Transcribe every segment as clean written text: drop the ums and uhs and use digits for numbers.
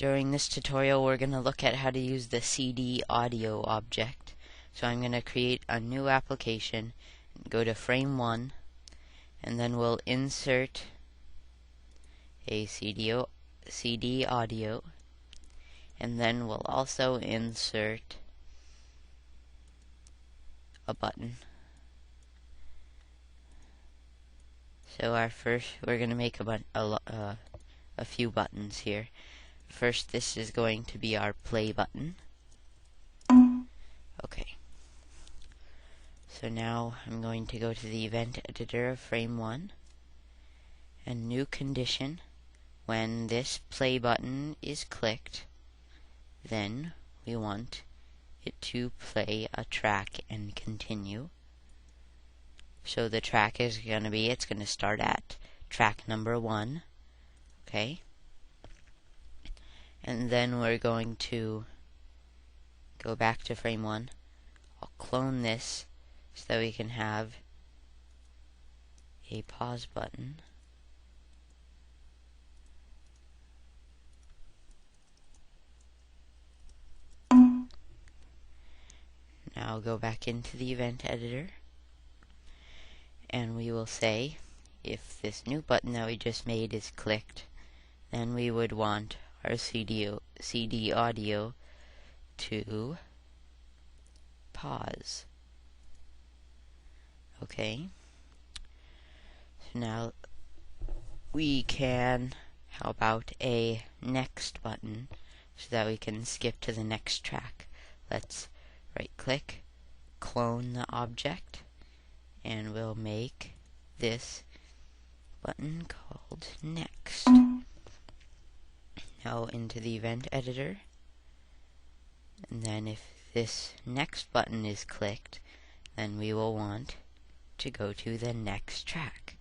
During this tutorial, we're going to look at how to use the CD audio object. So I'm going to create a new application, go to frame 1, and then we'll insert a CD audio, and then we'll also insert a button. So we're going to make a few buttons here. First, this is going to be our play button. Okay. So now I'm going to go to the event editor of frame 1, and new condition. When this play button is clicked, then we want it to play a track and continue. So the track is going to be, it's going to start at track number 1. Okay. And then we're going to go back to frame 1. I'll clone this so that we can have a pause button. Now go back into the event editor, and we will say if this new button that we just made is clicked, then we would want our CD audio to pause. Okay. So now we can, how about a next button so that we can skip to the next track. Let's right click, clone the object, and we'll make this button called next. Now into the event editor, and then if this next button is clicked, then we will want to go to the next track.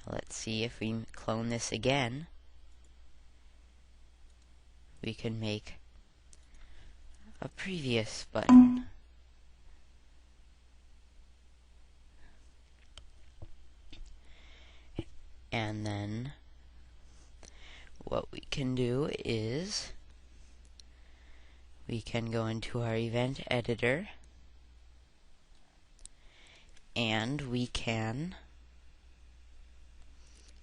Now let's see if we clone this again, we can make a previous button. And then what we can do is we can go into our event editor, and we can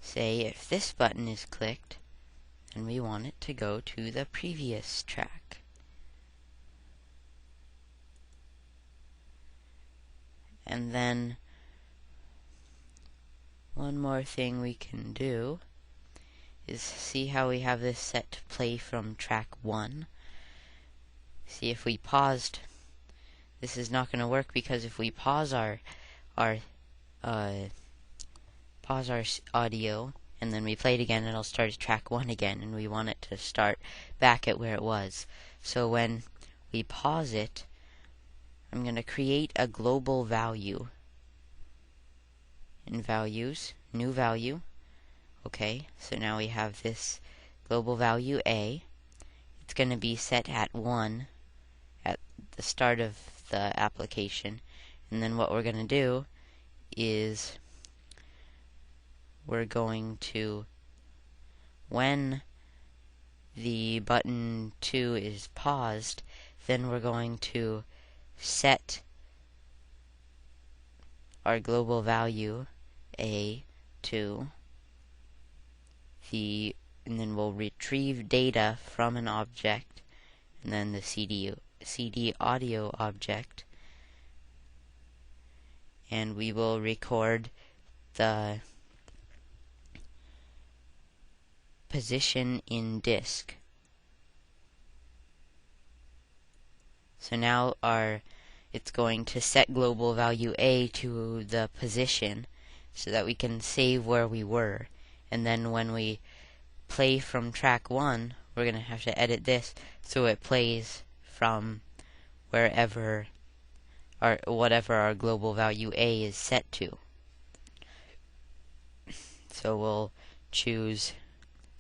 say if this button is clicked, then we want it to go to the previous track. And then one more thing we can do is see how we have this set to play from track 1. See, if we paused, this is not going to work, because if we pause our audio and then we play it again, it'll start at track 1 again, and we want it to start back at where it was. So when we pause it, I'm going to create a global value. In values, new value. Okay, so now we have this global value A. It's going to be set at 1 at the start of the application. And then what we're going to do is we're going to, when the button 2 is paused, then we're going to set our global value A to the, and then we'll retrieve data from an object, and then the CD audio object, and we will record the position in disk. So now it's going to set global value A to the position so that we can save where we were. And then when we play from track 1, we're going to have to edit this so it plays from wherever or whatever our global value A is set to. So we'll choose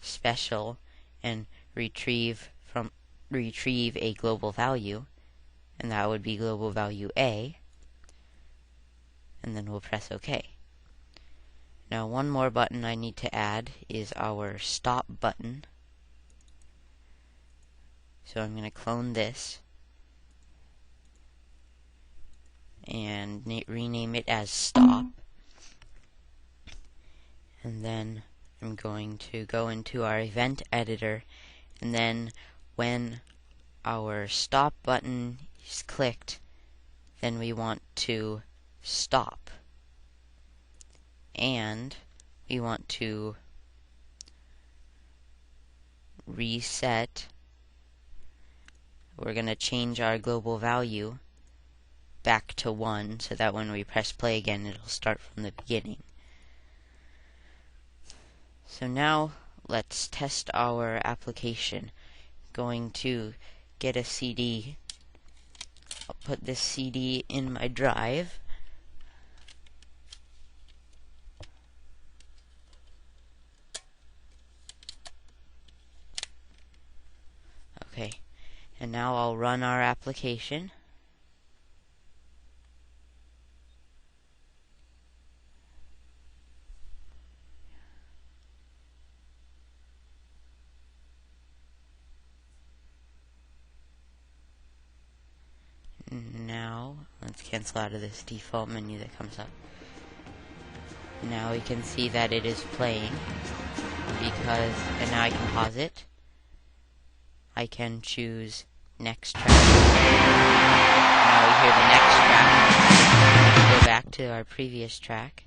special and retrieve a global value, and that would be global value A, and then we'll press OK. Now one more button I need to add is our stop button. So I'm going to clone this and rename it as stop. And then I'm going to go into our event editor, and then when our stop button is clicked, then we want to stop. And we want to reset. We're going to change our global value back to 1 so that when we press play again, it'll start from the beginning. So now let's test our application. Going to get a CD. I'll put this CD in my drive. Okay, and now I'll run our application. Now, let's cancel out of this default menu that comes up. Now we can see that it is playing and now I can pause it. I can choose next track. Now we hear the next track. Go back to our previous track.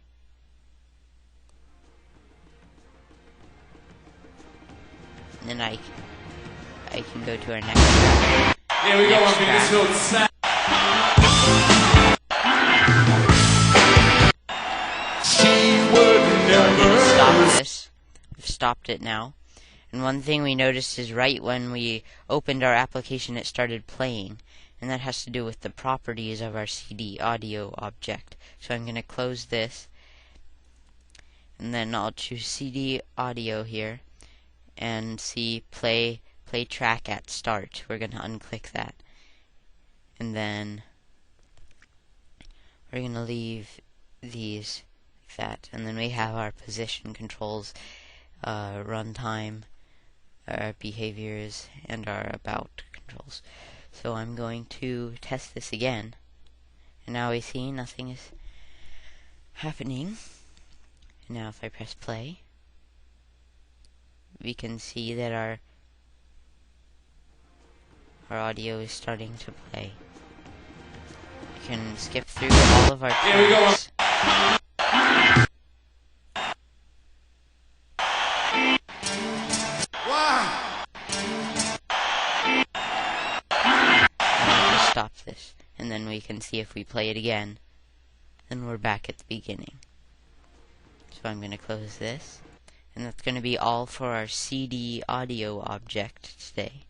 And then I can go to our next track. Here we go, this little sound. Stop this. I've stopped it now. And one thing we noticed is right when we opened our application, it started playing. And that has to do with the properties of our CD audio object. So I'm going to close this. And then I'll choose CD audio here. And see play track at start. We're going to unclick that. And then we're going to leave these like that. And then we have our position controls, runtime, our behaviors, and our about controls. So I'm going to test this again. And now we see nothing is happening. And now if I press play, we can see that our audio is starting to play. We can skip through all of our tracks. Wow! Just stop this, and then we can see if we play it again, then we're back at the beginning. So I'm going to close this, and that's going to be all for our CD audio object today.